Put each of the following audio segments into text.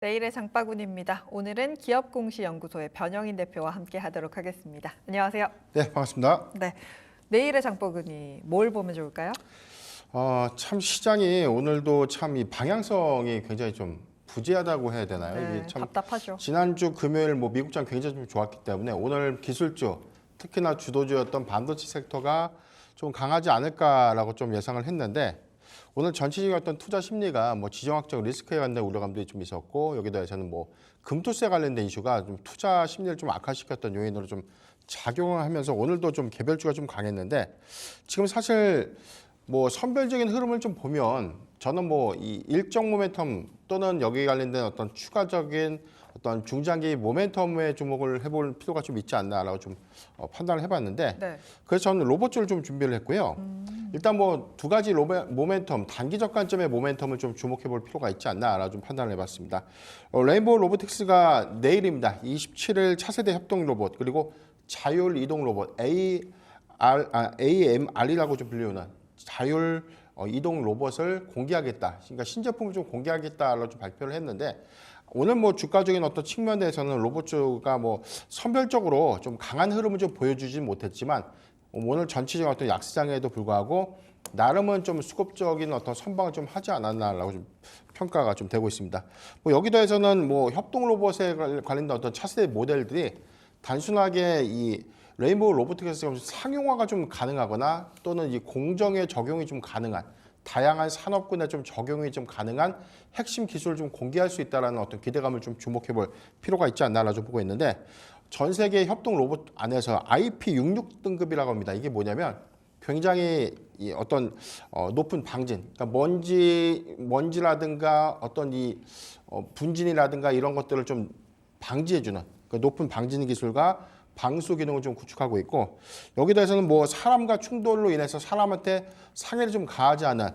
내일의 장바구니입니다. 오늘은 기업공시연구소의 변영인 대표와 함께 하도록 하겠습니다. 안녕하세요. 네, 반갑습니다. 네, 내일의 장바구니 뭘 보면 좋을까요? 참 시장이 오늘도 참 이 방향성이 굉장히 좀 부재하다고 해야 되나요? 네, 이게 참 답답하죠. 지난주 금요일 뭐 미국장 굉장히 좀 좋았기 때문에 오늘 기술주, 특히나 주도주였던 반도체 섹터가 좀 강하지 않을까라고 좀 예상을 했는데 오늘 전체적인 어떤 투자 심리가 뭐 지정학적 리스크에 관한 우려감들이 좀 있었고 여기에 대해서는 뭐 금토세 관련된 이슈가 좀 투자 심리를 좀 악화시켰던 요인으로 좀 작용을 하면서 오늘도 좀 개별주가 좀 강했는데 지금 사실 뭐 선별적인 흐름을 좀 보면 저는 뭐 이 일정 모멘텀 또는 여기에 관련된 어떤 추가적인 어떤 중장기 모멘텀에 주목을 해볼 필요가 좀 있지 않나라고 좀 판단을 해봤는데 네. 그래서 저는 로봇주를 좀 준비를 했고요. 일단 뭐 두 가지 모멘텀, 단기적 관점의 모멘텀을 좀 주목해볼 필요가 있지 않나라고 좀 판단을 해봤습니다. 레인보우 로보틱스가 내일입니다. 27일 차세대 협동 로봇 그리고 자율 이동 로봇 AMR이라고 좀 불리우는 자율 이동 로봇을 공개하겠다. 그러니까 신제품을 좀 공개하겠다라고 좀 발표를 했는데 오늘 뭐 주가적인 어떤 측면에서는 로봇주가 뭐 선별적으로 좀 강한 흐름을 좀 보여주진 못했지만 오늘 전체적인 어떤 약세장에도 불구하고 나름은 좀 수급적인 어떤 선방을 좀 하지 않았나라고 좀 평가가 좀 되고 있습니다. 뭐 여기 더해서는 뭐 협동 로봇에 관련된 어떤 차세대 모델들이 단순하게 이 레인보우 로보틱스에서 상용화가 좀 가능하거나 또는 이 공정에 적용이 좀 가능한 다양한 산업군에 좀 적용이 좀 가능한 핵심 기술을 좀 공개할 수 있다라는 어떤 기대감을 좀 주목해볼 필요가 있지 않나라 좀 보고 있는데 전 세계 협동 로봇 안에서 IP66 등급이라고 합니다. 이게 뭐냐면 굉장히 이 어떤 높은 방진, 그러니까 먼지라든가 어떤 이 분진이라든가 이런 것들을 좀 방지해주는 그 높은 방진 기술과 방수 기능을 좀 구축하고 있고 여기 대해서는 뭐 사람과 충돌로 인해서 사람한테 상해를 좀 가하지 않은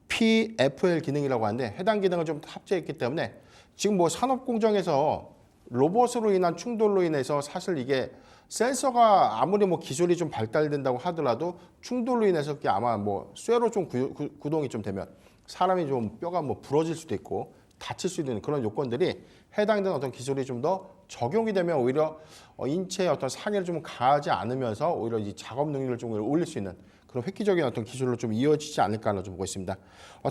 PFL 기능이라고 하는데 해당 기능을 좀 탑재했기 때문에 지금 뭐 산업 공정에서 로봇으로 인한 충돌로 인해서 사실 이게 센서가 아무리 뭐 기술이 좀 발달된다고 하더라도 충돌로 인해서 그게 아마 뭐 쇠로 좀 구동이 좀 되면 사람이 좀 뼈가 뭐 부러질 수도 있고 다칠 수 있는 그런 요건들이 해당되는 어떤 기술이 좀 더 적용이 되면 오히려 인체에 어떤 상해를 좀 가하지 않으면서 오히려 이 작업 능률을 좀 올릴 수 있는 그런 획기적인 어떤 기술로 좀 이어지지 않을까 좀 보고 있습니다.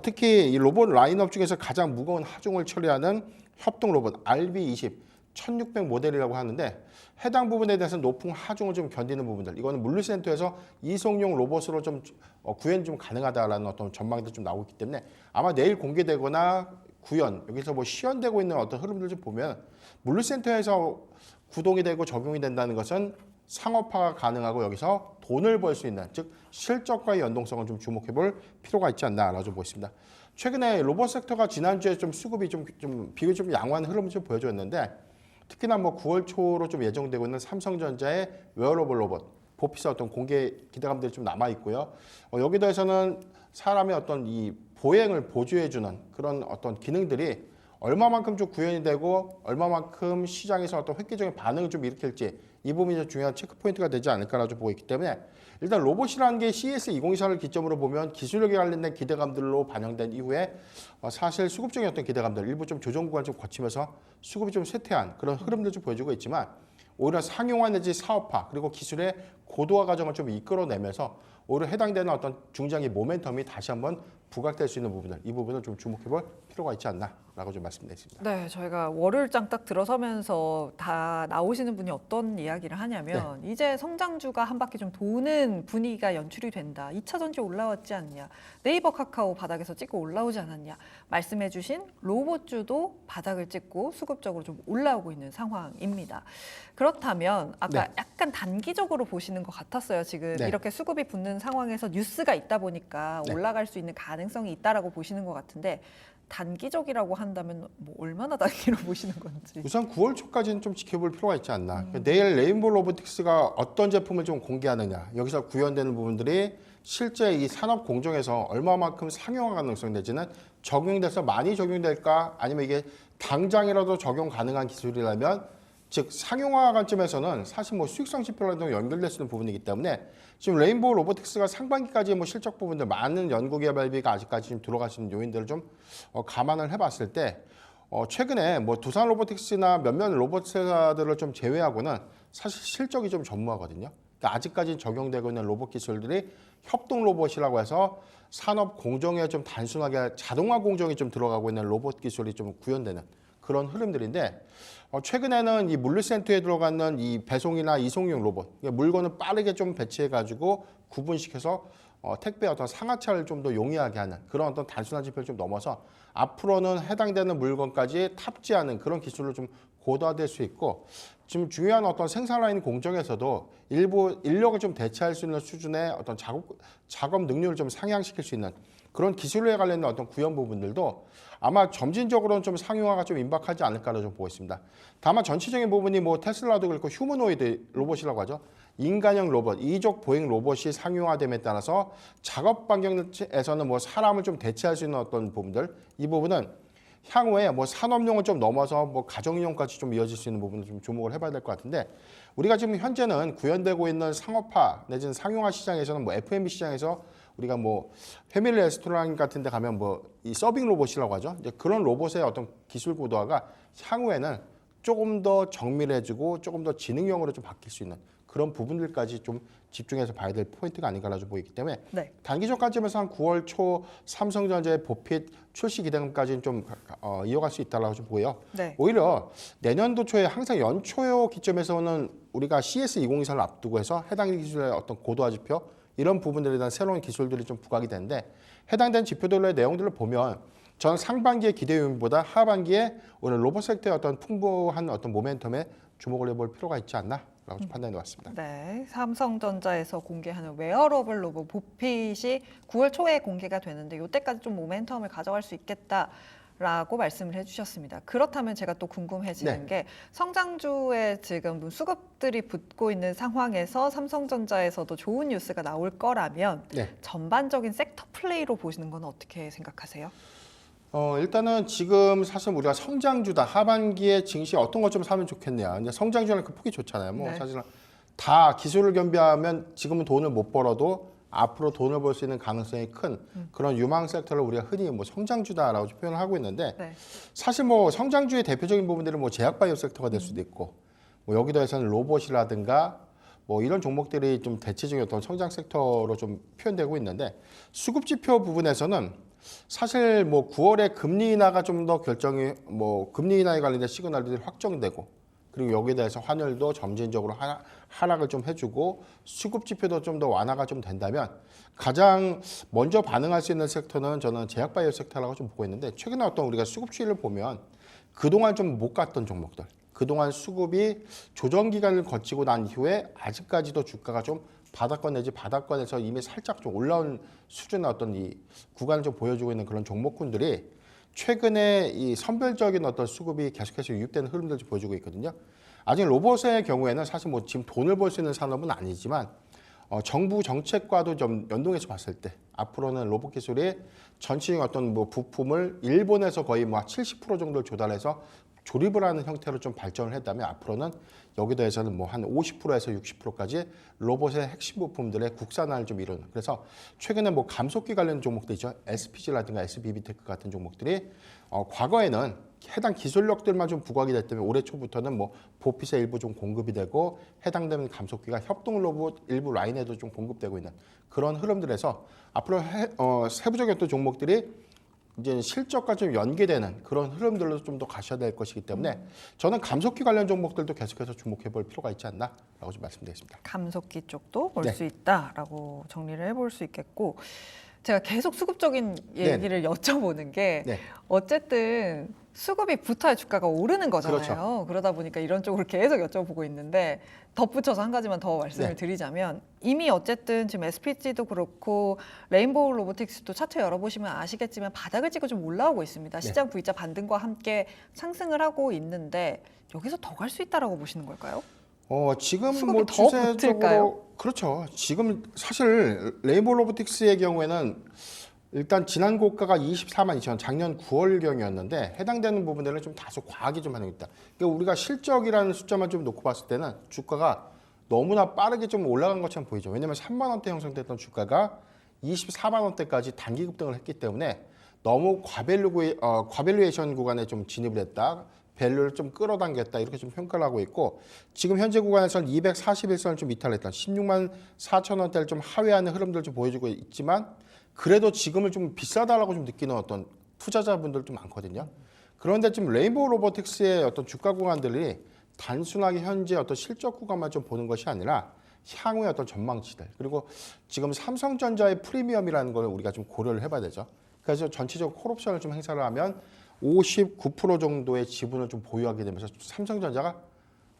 특히 이 로봇 라인업 중에서 가장 무거운 하중을 처리하는 협동 로봇 RB20 1600 모델이라고 하는데 해당 부분에 대해서 높은 하중을 좀 견디는 부분들 이거는 물류센터에서 이송용 로봇으로 좀 구현이 좀 가능하다라는 어떤 전망도 좀 나오고 있기 때문에 아마 내일 공개되거나 구현 여기서 뭐 시연되고 있는 어떤 흐름들 좀 보면 물류센터에서 구동이 되고 적용이 된다는 것은 상업화가 가능하고 여기서 돈을 벌 수 있는 즉 실적과의 연동성을 좀 주목해볼 필요가 있지 않나라고 좀 보겠습니다. 최근에 로봇 섹터가 지난주에 좀 수급이 좀 비교적 좀 양호한 흐름을 좀 보여줬는데 특히나 뭐 9월 초로 좀 예정되고 있는 삼성전자의 웨어러블 로봇 보피스 어떤 공개 기대감들이 좀 남아 있고요. 여기 더해서는 사람의 어떤 이 보행을 보조해주는 그런 어떤 기능들이 얼마만큼 좀 구현이 되고 얼마만큼 시장에서 어떤 획기적인 반응을 좀 일으킬지 이 부분이 좀 중요한 체크 포인트가 되지 않을까라 좀 보고 있기 때문에 일단 로봇이라는 게 CES 2024를 기점으로 보면 기술력에 관련된 기대감들로 반영된 이후에 사실 수급적인 어떤 기대감들 일부 좀 조정 구간 좀 거치면서 수급이 좀 쇠퇴한 그런 흐름들 좀 보여주고 있지만 오히려 상용화 내지 사업화 그리고 기술의 고도화 과정을 좀 이끌어내면서 오히려 해당되는 어떤 중장기 모멘텀이 다시 한번 부각될 수 있는 부분들 이 부분을 좀 주목해볼 필요가 있지 않나라고 좀 말씀드리겠습니다. 네, 저희가 월요일장 딱 들어서면서 다 나오시는 분이 어떤 이야기를 하냐면 이제 성장주가 한 바퀴 좀 도는 분위기가 연출이 된다. 2차 전지 올라왔지 않냐. 네이버 카카오 바닥에서 찍고 올라오지 않았냐. 말씀해 주신 로봇주도 바닥을 찍고 수급적으로 좀 올라오고 있는 상황입니다. 그렇다면 아까 약간 단기적으로 보시는 것 같았어요. 지금 이렇게 수급이 붙는 상황에서 뉴스가 있다 보니까 올라갈 수 있는 가능성이 있다라고 보시는 것 같은데 단기적이라고 한다면 뭐 얼마나 단기로 보시는 건지. 우선 9월 초까지는 좀 지켜볼 필요가 있지 않나. 내일 레인보우 로보틱스가 어떤 제품을 좀 공개하느냐. 여기서 구현되는 부분들이 실제 이 산업 공정에서 얼마만큼 상용화 가능성 내지는 적용돼서 많이 적용될까 아니면 이게 당장이라도 적용 가능한 기술이라면 즉 상용화 관점에서는 사실 뭐 수익성 지표라도 연결될 수 있는 부분이기 때문에 지금 레인보우 로보틱스가 상반기까지 뭐 실적 부분들 많은 연구개발비가 아직까지 좀 들어가시는 요인들을 좀 감안을 해봤을 때 최근에 뭐 두산 로보틱스나 몇몇 로봇 회사들을 좀 제외하고는 사실 실적이 좀 전무하거든요. 그러니까 아직까지 적용되고 있는 로봇 기술들이 협동 로봇이라고 해서 산업 공정에 좀 단순하게 자동화 공정이 좀 들어가고 있는 로봇 기술이 좀 구현되는 그런 흐름들인데 최근에는 이 물류센터에 들어가는 이 배송이나 이송용 로봇, 그러니까 물건을 빠르게 좀 배치해가지고 구분시켜서 택배 어떤 상하차를 좀 더 용이하게 하는 그런 어떤 단순한 지표를 좀 넘어서 앞으로는 해당되는 물건까지 탑재하는 그런 기술로 좀 고도화될 수 있고 지금 중요한 어떤 생산 라인 공정에서도 일부 인력을 좀 대체할 수 있는 수준의 어떤 작업 능률을 좀 상향시킬 수 있는 그런 기술에 관련된 어떤 구현 부분들도 아마 점진적으로는 좀 상용화가 좀 임박하지 않을까로 좀 보고 있습니다. 다만 전체적인 부분이 뭐 테슬라도 그렇고 휴머노이드 로봇이라고 하죠. 인간형 로봇, 이족 보행 로봇이 상용화됨에 따라서 작업 반경에서는 뭐 사람을 좀 대체할 수 있는 어떤 부분들, 이 부분은 향후에 뭐 산업용을 좀 넘어서 뭐 가정용까지 좀 이어질 수 있는 부분을 좀 주목을 해봐야 될 것 같은데 우리가 지금 현재는 구현되고 있는 상업화 내지는 상용화 시장에서는 뭐 F&B 시장에서 우리가 뭐 패밀리 레스토랑 같은 데 가면 뭐 이 서빙 로봇이라고 하죠. 이제 그런 로봇의 어떤 기술 고도화가 향후에는 조금 더 정밀해지고 조금 더 지능형으로 좀 바뀔 수 있는 그런 부분들까지 좀 집중해서 봐야 될 포인트가 아닌가라 좀 보이기 때문에 네. 단기 적관점에서 한 9월 초 삼성전자의 보핏 출시 기대감까지는 좀 이어갈 수 있다라고 좀 보여요. 네. 오히려 내년도 초에 항상 연초 기점에서는 우리가 CS2024를 앞두고 해서 해당 기술의 어떤 고도화 지표 이런 부분들에 대한 새로운 기술들이 좀 부각이 되는데 해당된 지표들의 내용들을 보면 저는 상반기의 기대 요인보다 하반기에 오늘 로봇 섹터의 어떤 풍부한 어떤 모멘텀에 주목을 해볼 필요가 있지 않나라고 좀 판단해 봤습니다. 네, 삼성전자에서 공개하는 웨어러블 로봇 보핏이 9월 초에 공개가 되는데 이때까지 좀 모멘텀을 가져갈 수 있겠다라고 말씀을 해주셨습니다. 그렇다면 제가 또 궁금해지는 게 성장주에 지금 수급들이 붙고 있는 상황에서 삼성전자에서도 좋은 뉴스가 나올 거라면 전반적인 섹터 플레이로 보시는 건 어떻게 생각하세요? 일단은 지금 사실 우리가 성장주다 하반기에 증시 어떤 것 좀 사면 좋겠냐. 이제 성장주는 그 폭이 좋잖아요. 뭐 사실은 다 기술을 겸비하면 지금은 돈을 못 벌어도 앞으로 돈을 벌 수 있는 가능성이 큰 그런 유망 섹터를 우리가 흔히 뭐 성장주다라고 표현을 하고 있는데 사실 뭐 성장주의 대표적인 부분들은 뭐 제약바이오 섹터가 될 수도 있고 뭐 여기도 해서는 로봇이라든가 뭐 이런 종목들이 좀 대체적인 어떤 성장 섹터로 좀 표현되고 있는데 수급 지표 부분에서는 사실 뭐 9월에 금리 인하가 좀 더 결정이 뭐 금리 인하에 관련된 시그널들이 확정되고 그리고 여기에 대해서 환율도 점진적으로 하락을 좀 해주고 수급 지표도 좀 더 완화가 좀 된다면 가장 먼저 반응할 수 있는 섹터는 저는 제약바이오 섹터라고 좀 보고 있는데 최근에 어떤 우리가 수급 추이를 보면 그동안 좀 못 갔던 종목들 그동안 수급이 조정 기간을 거치고 난 이후에 아직까지도 주가가 좀 바닥권 내지 바닥권에서 이미 살짝 좀 올라온 수준의 어떤 이 구간을 좀 보여주고 있는 그런 종목군들이 최근에 이 선별적인 어떤 수급이 계속해서 유입되는 흐름들을 좀 보여주고 있거든요. 아직 로봇의 경우에는 사실 뭐 지금 돈을 벌 수 있는 산업은 아니지만 정부 정책과도 좀 연동해서 봤을 때 앞으로는 로봇 기술이 전체적인 어떤 뭐 부품을 일본에서 거의 뭐 70% 정도를 조달해서 조립을 하는 형태로 좀 발전을 했다면 앞으로는 여기도 해서는 뭐 한 50%에서 60%까지 로봇의 핵심 부품들의 국산화를 좀 이루는 그래서 최근에 뭐 감속기 관련 종목들 있죠. SPG라든가 SBB테크 같은 종목들이 과거에는 해당 기술력들만 좀 부각이 됐기 때문에 올해 초부터는 뭐 보핏의 일부 좀 공급이 되고 해당되는 감속기가 협동 로봇 일부 라인에도 좀 공급되고 있는 그런 흐름들에서 앞으로 세부적인 또 종목들이 이제 실적과 좀 연계되는 그런 흐름들로 좀 더 가셔야 될 것이기 때문에 저는 감속기 관련 종목들도 계속해서 주목해 볼 필요가 있지 않나라고 좀 말씀드리겠습니다. 감속기 쪽도 볼 수 있다라고 정리를 해볼 수 있겠고 제가 계속 수급적인 얘기를 여쭤보는 게 어쨌든 수급이 붙어야 주가가 오르는 거잖아요. 그렇죠. 그러다 보니까 이런 쪽으로 계속 여쭤보고 있는데 덧붙여서 한 가지만 더 말씀을 드리자면 이미 어쨌든 지금 SPG도 그렇고 레인보우 로보틱스도 차트 열어보시면 아시겠지만 바닥을 찍고 좀 올라오고 있습니다. 시장 V자 반등과 함께 상승을 하고 있는데 여기서 더 갈 수 있다라고 보시는 걸까요? 지금 수급이 뭐 더 붙을까요? 추세적으로 그렇죠. 지금 사실 레인보우 로보틱스의 경우에는 일단 지난 고가가 24만 2천 작년 9월경이었는데 해당되는 부분들은 좀 다소 과하게 좀 하고 있다. 그러니까 우리가 실적이라는 숫자만 좀 놓고 봤을 때는 주가가 너무나 빠르게 좀 올라간 것처럼 보이죠. 왜냐하면 3만 원대 형성됐던 주가가 24만 원대까지 단기 급등을 했기 때문에 너무 과밸류에이션 구간에 좀 진입을 했다. 밸류를 좀 끌어당겼다. 이렇게 좀 평가를 하고 있고 지금 현재 구간에서는 241선을 좀 이탈했다. 16만 4천 원대를 좀 하회하는 흐름들을 좀 보여주고 있지만 그래도 지금을 좀 비싸다라고 좀 느끼는 어떤 투자자분들도 많거든요. 그런데 지금 레인보우 로보틱스의 어떤 주가 구간들이 단순하게 현재 어떤 실적 구간만 좀 보는 것이 아니라 향후의 어떤 전망치들 그리고 지금 삼성전자의 프리미엄이라는 걸 우리가 좀 고려를 해봐야 되죠. 그래서 전체적으로 콜옵션을 좀 행사를 하면 59% 정도의 지분을 좀 보유하게 되면서 삼성전자가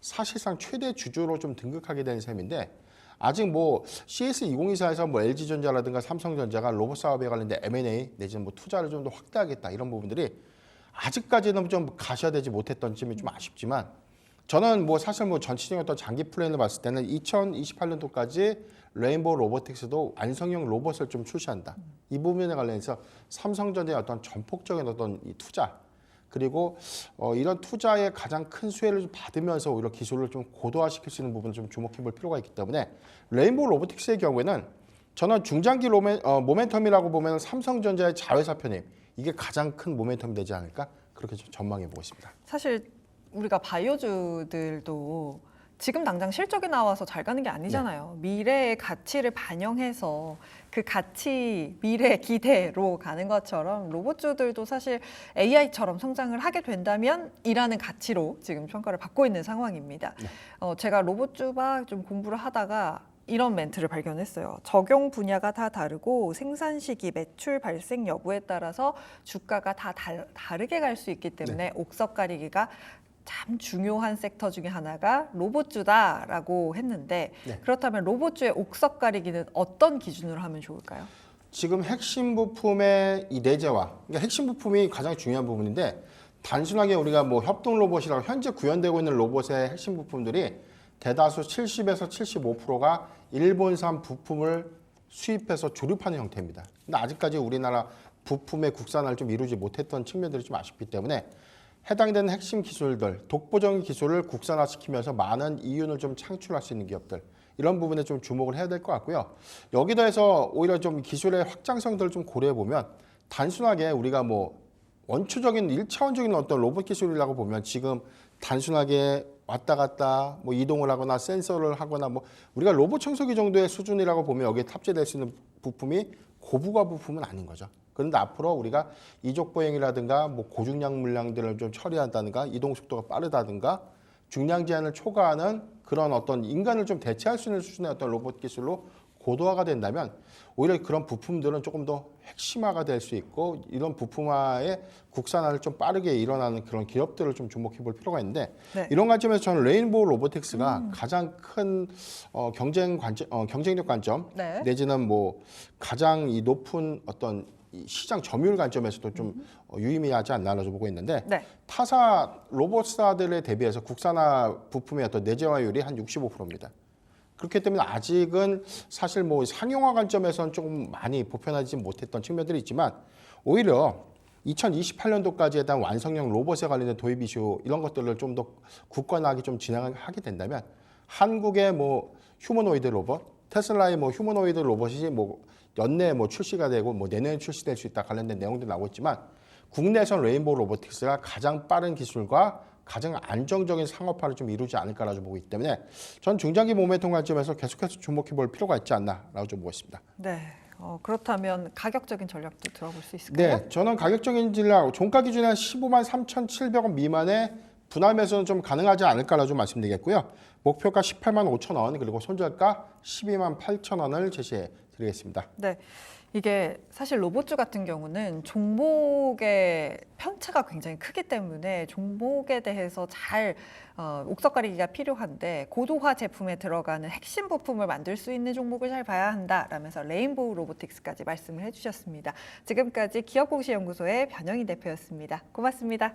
사실상 최대 주주로 좀 등극하게 되는 셈인데 아직 뭐 CS2024에서 뭐 LG전자라든가 삼성전자가 로봇 사업에 관련된 M&A 내지는 뭐 투자를 좀 더 확대하겠다 이런 부분들이 아직까지는 좀 가셔야되지 못했던 점이 좀 아쉽지만 저는 뭐 사실 뭐 전체적인 어떤 장기 플랜을 봤을 때는 2028년도까지 레인보우 로보틱스도 완성형 로봇을 좀 출시한다. 이 부분에 관련해서 삼성전자의 어떤 전폭적인 어떤 이 투자 그리고 이런 투자에 가장 큰 수혜를 좀 받으면서 오히려 기술을 좀 고도화시킬 수 있는 부분을 좀 주목해 볼 필요가 있기 때문에 레인보우 로보틱스의 경우에는 저는 중장기 모멘텀이라고 보면 삼성전자의 자회사 편입 이게 가장 큰 모멘텀이 되지 않을까 그렇게 좀 전망해 보고 있습니다. 사실 우리가 바이오주들도 지금 당장 실적이 나와서 잘 가는 게 아니잖아요. 미래의 가치를 반영해서 그 가치, 미래 기대로 가는 것처럼 로봇주들도 사실 AI처럼 성장을 하게 된다면 이라는 가치로 지금 평가를 받고 있는 상황입니다. 제가 로봇주 막 좀 공부를 하다가 이런 멘트를 발견했어요. 적용 분야가 다 다르고 생산 시기, 매출 발생 여부에 따라서 주가가 다 다르게 갈 수 있기 때문에 옥석 가리기가 참 중요한 섹터 중에 하나가 로봇주다라고 했는데 그렇다면 로봇주의 옥석 가리기는 어떤 기준으로 하면 좋을까요? 지금 핵심 부품의 이 내재화, 그러니까 핵심 부품이 가장 중요한 부분인데 단순하게 우리가 뭐 협동 로봇이라고 현재 구현되고 있는 로봇의 핵심 부품들이 대다수 70에서 75%가 일본산 부품을 수입해서 조립하는 형태입니다. 근데 아직까지 우리나라 부품의 국산화를 좀 이루지 못했던 측면들이 좀 아쉽기 때문에 해당되는 핵심 기술들, 독보적인 기술을 국산화시키면서 많은 이윤을 좀 창출할 수 있는 기업들 이런 부분에 좀 주목을 해야 될 것 같고요. 여기 더해서 오히려 좀 기술의 확장성들을 좀 고려해 보면 단순하게 우리가 뭐 원초적인 1차원적인 어떤 로봇 기술이라고 보면 지금 단순하게 왔다 갔다 뭐 이동을 하거나 센서를 하거나 뭐 우리가 로봇 청소기 정도의 수준이라고 보면 여기에 탑재될 수 있는 부품이 고부가 부품은 아닌 거죠. 그런데 앞으로 우리가 이족 보행이라든가 뭐 고중량 물량들을 좀 처리한다든가 이동 속도가 빠르다든가 중량 제한을 초과하는 그런 어떤 인간을 좀 대체할 수 있는 수준의 어떤 로봇 기술로 고도화가 된다면 오히려 그런 부품들은 조금 더 핵심화가 될 수 있고 이런 부품화의 국산화를 좀 빠르게 일어나는 그런 기업들을 좀 주목해 볼 필요가 있는데 이런 관점에서 저는 레인보우 로보틱스가 가장 큰 경쟁력 관점 내지는 뭐 가장 이 높은 어떤 이 시장 점유율 관점에서도 좀 유의미하지 않나라고 보고 있는데 타사 로봇사들에 대비해서 국산화 부품의 어떤 내재화율이 한 65%입니다. 그렇기 때문에 아직은 사실 뭐 상용화 관점에서는 조금 많이 보편하지 못했던 측면들이 있지만 오히려 2028년도까지에 대한 완성형 로봇에 관련된 도입 이슈 이런 것들을 좀 더 굳건하게 좀 진행하게 된다면 한국의 뭐 휴머노이드 로봇, 테슬라의 뭐 휴머노이드 로봇이 뭐 연내에 뭐 출시가 되고 뭐 내년에 출시될 수 있다 관련된 내용도 나오고 있지만 국내에선 레인보우 로보틱스가 가장 빠른 기술과 가장 안정적인 상업화를 좀 이루지 않을까라고 보고 있기 때문에 전 중장기 모멘텀 관점에서 계속해서 주목해 볼 필요가 있지 않나라고 좀 보고 있습니다. 네. 그렇다면 가격적인 전략도 들어볼 수 있을까요? 네, 저는 가격적인 전략 종가 기준에 한 15만 3,700원 미만의 분할 매수는 좀 가능하지 않을까라고 좀 말씀드리겠고요. 목표가 18만 5천 원 그리고 손절가 12만 8천 원을 제시해 드리겠습니다. 네. 이게 사실 로봇주 같은 경우는 종목의 편차가 굉장히 크기 때문에 종목에 대해서 잘 옥석 가리기가 필요한데 고도화 제품에 들어가는 핵심 부품을 만들 수 있는 종목을 잘 봐야 한다라면서 레인보우 로보틱스까지 말씀을 해주셨습니다. 지금까지 기업공시연구소의 변영희 대표였습니다. 고맙습니다.